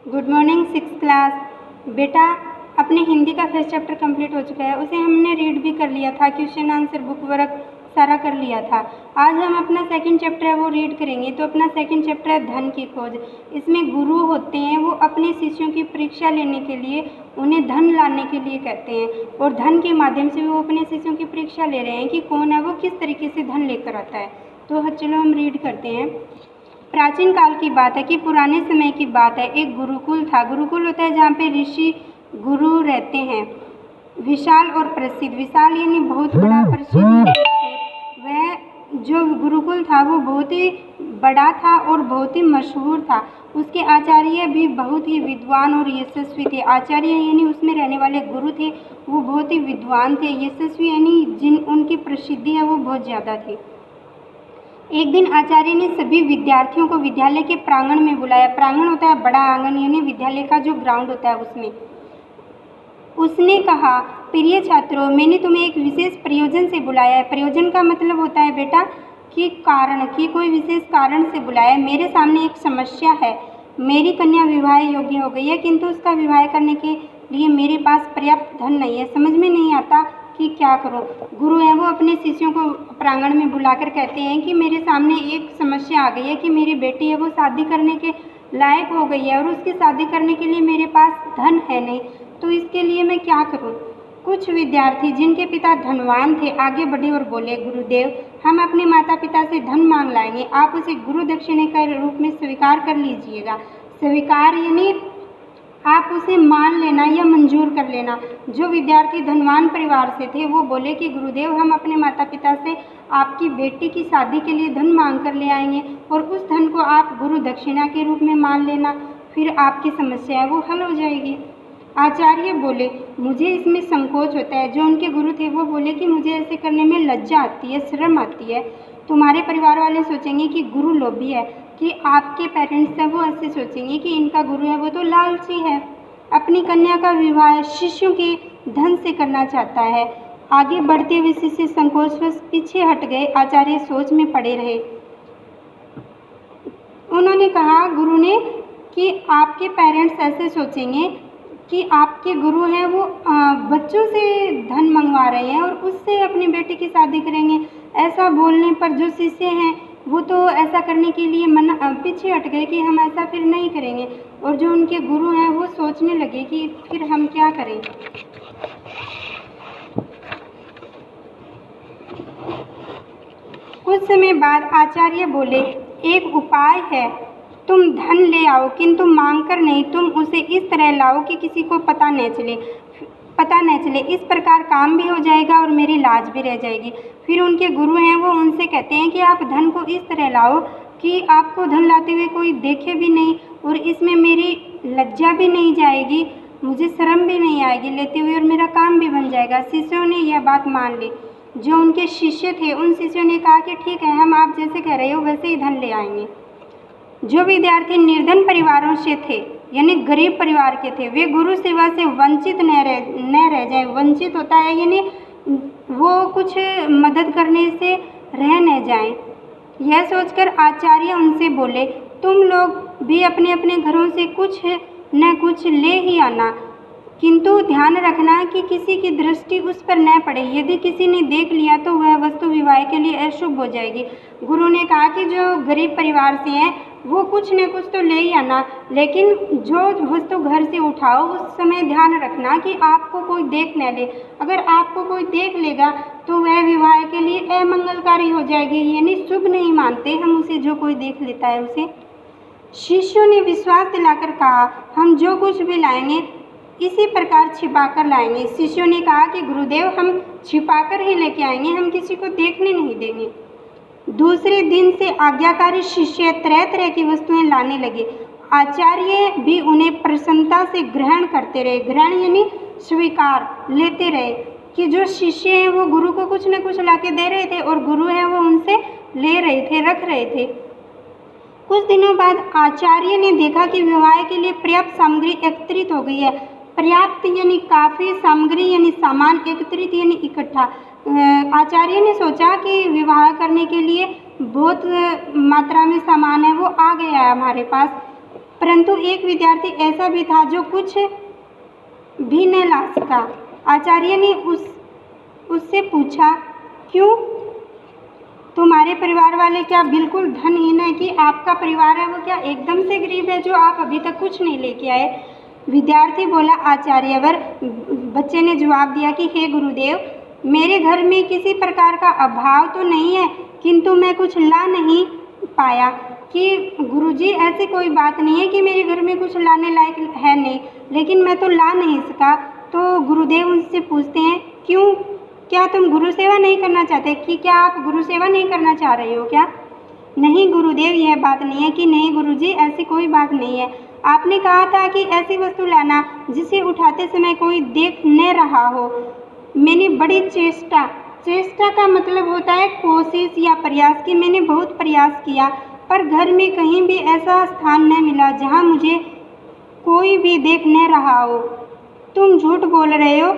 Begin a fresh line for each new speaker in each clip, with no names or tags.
Good morning six class. बेटा, अपने हिंदी का फर्स्ट चैप्टर कंप्लीट हो चुका है। उसे हमने रीड भी कर लिया था, क्वेश्चन आंसर बुक वर्क सारा कर लिया था। आज हम अपना सेकंड चैप्टर है वो रीड करेंगे। तो अपना सेकंड चैप्टर है धन की खोज। इसमें गुरु होते हैं, वो अपने शिष्यों की परीक्षा लेने के लिए उन्हें धन लाने के लिए कहते हैं, और धन के माध्यम से वो अपने शिष्यों की परीक्षा ले रहे हैं कि कौन है वो किस तरीके से धन लेकर आता है। तो चलो हम रीड करते हैं। प्राचीन काल की बात है कि पुराने समय की बात है। एक गुरुकुल था। गुरुकुल होता है जहाँ पे ऋषि गुरु रहते हैं। विशाल और प्रसिद्ध, विशाल यानी बहुत बड़ा, प्रसिद्ध वह जो गुरुकुल था वो बहुत ही बड़ा था और बहुत ही मशहूर था। उसके आचार्य भी बहुत ही विद्वान और यशस्वी थे। आचार्य यानी उसमें रहने वाले गुरु थे, वो बहुत ही विद्वान थे। यशस्वी यानी जिन उनकी प्रसिद्धि है वो बहुत ज़्यादा थी। एक दिन आचार्य ने सभी विद्यार्थियों को विद्यालय के प्रांगण में बुलाया। प्रांगण होता है बड़ा आंगन, यानी विद्यालय का जो ग्राउंड होता है उसमें। उसने कहा, प्रिय छात्रों, मैंने तुम्हें एक विशेष प्रयोजन से बुलाया है। प्रयोजन का मतलब होता है बेटा कि कारण, कि कोई विशेष कारण से बुलाया है। मेरे सामने एक समस्या है। मेरी कन्या विवाह योग्य हो गई है, किंतु उसका विवाह करने के लिए मेरे पास पर्याप्त धन नहीं है। समझ में नहीं आता कि क्या करूं। गुरु हैं वो अपने शिष्यों को प्रांगण में बुलाकर कहते हैं कि मेरे सामने एक समस्या आ गई है कि मेरी बेटी है वो शादी करने के लायक हो गई है और उसकी शादी करने के लिए मेरे पास धन है नहीं, तो इसके लिए मैं क्या करूं। कुछ विद्यार्थी जिनके पिता धनवान थे आगे बढ़े और बोले, गुरुदेव, हम अपने माता पिता से धन मांग लाएंगे, आप उसे गुरु दक्षिणे के रूप में स्वीकार कर लीजिएगा। स्वीकार यानी आप उसे मान लेना या मंजूर कर लेना। जो विद्यार्थी धनवान परिवार से थे वो बोले कि गुरुदेव, हम अपने माता पिता से आपकी बेटी की शादी के लिए धन मांग कर ले आएंगे और उस धन को आप गुरु दक्षिणा के रूप में मान लेना, फिर आपकी समस्या है वो हल हो जाएगी। आचार्य बोले, मुझे इसमें संकोच होता है। जो उनके गुरु थे वो बोले कि मुझे ऐसे करने में लज्जा आती है, शर्म आती है। तुम्हारे परिवार वाले सोचेंगे कि गुरु लोभी है, कि आपके पेरेंट्स हैं वो ऐसे सोचेंगे कि इनका गुरु है वो तो लालची है, अपनी कन्या का विवाह शिष्यों के धन से करना चाहता है। आगे बढ़ते हुए शिष्य संकोचवश पीछे हट गए। आचार्य सोच में पड़े रहे। उन्होंने कहा गुरु ने कि आपके पेरेंट्स ऐसे सोचेंगे कि आपके गुरु हैं वो बच्चों से धन मंगवा रहे हैं और उससे अपनी बेटी की शादी करेंगे। ऐसा बोलने पर जो शिष्य हैं वो तो ऐसा करने के लिए पीछे हट गए कि हम ऐसा फिर नहीं करेंगे, और जो उनके गुरु हैं वो सोचने लगे कि फिर हम क्या करें। कुछ समय बाद आचार्य बोले, एक उपाय है, तुम धन ले आओ किंतु मांग कर नहीं, तुम उसे इस तरह लाओ कि किसी को पता न चले। इस प्रकार काम भी हो जाएगा और मेरी लाज भी रह जाएगी। फिर उनके गुरु हैं वो उनसे कहते हैं कि आप धन को इस तरह लाओ कि आपको धन लाते हुए कोई देखे भी नहीं और इसमें मेरी लज्जा भी नहीं जाएगी, मुझे शर्म भी नहीं आएगी लेते हुए, और मेरा काम भी बन जाएगा। शिष्यों ने यह बात मान ली। जो उनके शिष्य थे उन शिष्यों ने कहा कि ठीक है, हम आप जैसे कह रहे हो वैसे ही धन ले आएंगे। जो विद्यार्थी निर्धन परिवारों से थे यानी गरीब परिवार के थे, वे गुरु सेवा से वंचित न रह जाए। वंचित होता है यानी वो कुछ मदद करने से रह न जाएं। यह सोचकर आचार्य उनसे बोले, तुम लोग भी अपने अपने घरों से कुछ न कुछ ले ही आना, किंतु ध्यान रखना कि किसी की दृष्टि उस पर न पड़े। यदि किसी ने देख लिया तो वह वस्तु विवाह के लिए अशुभ हो जाएगी। गुरु ने कहा कि जो गरीब परिवार से हैं वो कुछ न कुछ तो ले ही आना, लेकिन जो वस्तु घर से उठाओ उस समय ध्यान रखना कि आपको कोई देख न ले। अगर आपको कोई देख लेगा तो वह विवाह के लिए अमंगलकारी हो जाएगी, यानी शुभ नहीं मानते हम उसे, जो कोई देख लेता है उसे। शिष्यों ने विश्वास दिलाकर कहा, हम जो कुछ भी लाएंगे इसी प्रकार छिपा कर लाएंगे। शिष्यों ने कहा कि गुरुदेव, हम छिपा कर ही लेके आएंगे, हम किसी को देखने नहीं देंगे। दूसरे दिन से आज्ञाकारी शिष्य तरह तरह की वस्तुएं लाने लगे। आचार्य भी उन्हें प्रसन्नता से ग्रहण करते रहे। ग्रहण यानी स्वीकार, लेते रहे कि जो शिष्य हैं वो गुरु को कुछ न कुछ लाके दे रहे थे और गुरु हैं वो उनसे ले रहे थे, रख रहे थे। कुछ दिनों बाद आचार्य ने देखा कि विवाह के लिए पर्याप्त सामग्री एकत्रित हो गई है। पर्याप्त यानी काफ़ी, सामग्री यानी सामान, एकत्रित यानी इकट्ठा। आचार्य ने सोचा कि विवाह करने के लिए बहुत मात्रा में सामान है वो आ गया है हमारे पास। परंतु एक विद्यार्थी ऐसा भी था जो कुछ भी न ला सका। आचार्य ने उससे पूछा, क्यों? तुम्हारे परिवार वाले क्या बिल्कुल धनहीन है कि आपका परिवार है वो क्या एकदम से गरीब है जो आप अभी तक कुछ नहीं लेके आए? विद्यार्थी बोला, आचार्यवर। बच्चे ने जवाब दिया कि हे गुरुदेव, मेरे घर में किसी प्रकार का अभाव तो नहीं है, किंतु मैं कुछ ला नहीं पाया। कि गुरुजी ऐसी कोई बात नहीं है कि मेरे घर में कुछ लाने लायक है नहीं, लेकिन मैं तो ला नहीं सका। तो गुरुदेव उनसे पूछते हैं, क्यों? क्या तुम गुरु सेवा नहीं करना चाहते? कि क्या आप गुरु सेवा नहीं करना चाह रहे हो क्या? नहीं गुरुदेव, यह बात नहीं है। कि नहीं गुरुजी, ऐसी कोई बात नहीं है। आपने कहा था कि ऐसी वस्तु लाना जिसे उठाते समय कोई देख न रहा हो। मैंने बड़ी चेष्टा का मतलब होता है कोशिश या प्रयास की। मैंने बहुत प्रयास किया, पर घर में कहीं भी ऐसा स्थान न मिला जहाँ मुझे कोई भी देख न रहा हो। तुम झूठ बोल रहे हो।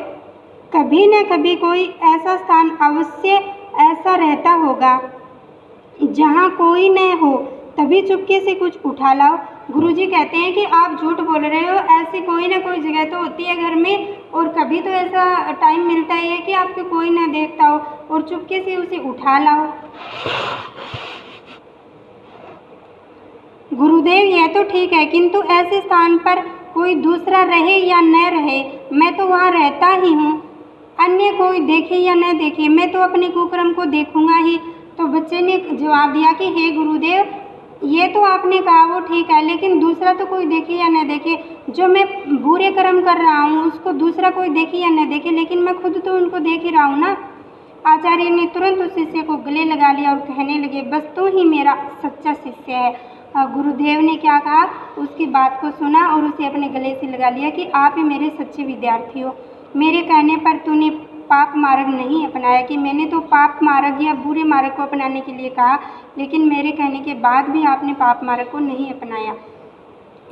कभी न कभी कोई ऐसा स्थान अवश्य ऐसा रहता होगा जहाँ कोई न हो, तभी चुपके से कुछ उठा लाओ। गुरुजी कहते हैं कि आप झूठ बोल रहे हो, ऐसी कोई ना कोई जगह तो होती है घर में, और कभी तो ऐसा टाइम मिलता ही है कि आपको कोई ना देखता हो और चुपके से उसे उठा लाओ। गुरुदेव, यह तो ठीक है, किंतु ऐसे स्थान पर कोई दूसरा रहे या न रहे, मैं तो वहाँ रहता ही हूँ। अन्य कोई देखे या न देखे, मैं तो अपने कुकर्म को देखूंगा ही। तो बच्चे ने जवाब दिया कि हे गुरुदेव, ये तो आपने कहा वो ठीक है, लेकिन दूसरा तो कोई देखे या न देखे, जो मैं बुरे कर्म कर रहा हूँ उसको दूसरा कोई देखे या न देखे, लेकिन मैं खुद तो उनको देख ही रहा हूँ ना। आचार्य ने तुरंत उस शिष्य को गले लगा लिया और कहने लगे, बस तू ही मेरा सच्चा शिष्य है। गुरुदेव ने क्या कहा, उसकी बात को सुना और उसे अपने गले से लगा लिया कि आप ही मेरे सच्चे विद्यार्थी हो। मेरे कहने पर तूने पाप मार्ग नहीं अपनाया। कि मैंने तो पाप मार्ग या बुरे मार्ग को अपनाने के लिए कहा, लेकिन मेरे कहने के बाद भी आपने पाप मार्ग को नहीं अपनाया।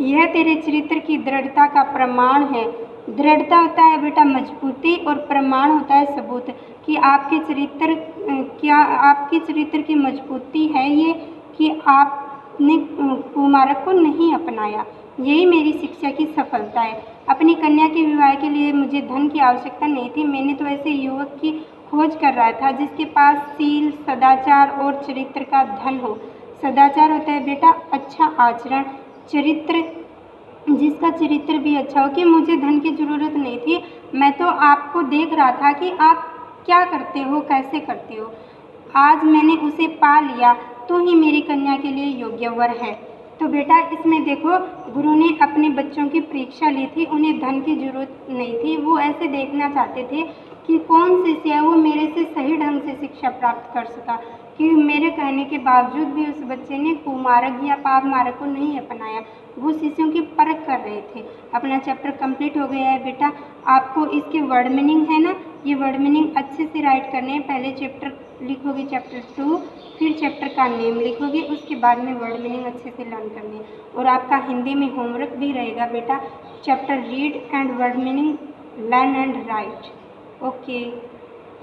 यह तेरे चरित्र की दृढ़ता का प्रमाण है। दृढ़ता होता है बेटा मजबूती, और प्रमाण होता है सबूत। कि आपके चरित्र की मजबूती है ये कि आपने कुमार्ग को नहीं अपनाया। यही मेरी शिक्षा की सफलता है। अपनी कन्या के विवाह के लिए मुझे धन की आवश्यकता नहीं थी। मैंने तो ऐसे युवक की खोज कर रहा था जिसके पास शील, सदाचार और चरित्र का धन हो। सदाचार होता है बेटा अच्छा आचरण, चरित्र जिसका चरित्र भी अच्छा हो। कि मुझे धन की ज़रूरत नहीं थी, मैं तो आपको देख रहा था कि आप क्या करते हो, कैसे करते हो। आज मैंने उसे पा लिया, तो ही मेरी कन्या के लिए योग्य वर है। तो बेटा इसमें देखो, गुरु ने अपने बच्चों की परीक्षा ली थी। उन्हें धन की ज़रूरत नहीं थी, वो ऐसे देखना चाहते थे कि कौन शिष्य है वो मेरे से सही ढंग से शिक्षा प्राप्त कर सका। कि मेरे कहने के बावजूद भी उस बच्चे ने कुमार्ग या पाप मार्ग को नहीं अपनाया। वो शिष्यों की परख कर रहे थे। अपना चैप्टर कंप्लीट हो गया है बेटा। आपको इसके वर्ड मीनिंग है ना, ये वर्ड मीनिंग अच्छे से राइट करने हैं। पहले चैप्टर लिखोगे चैप्टर 2, फिर चैप्टर का नेम लिखोगे, उसके बाद में वर्ड मीनिंग अच्छे से लर्न करनी है। और आपका हिंदी में होमवर्क भी रहेगा बेटा, chapter read and word meaning learn and right. Okay.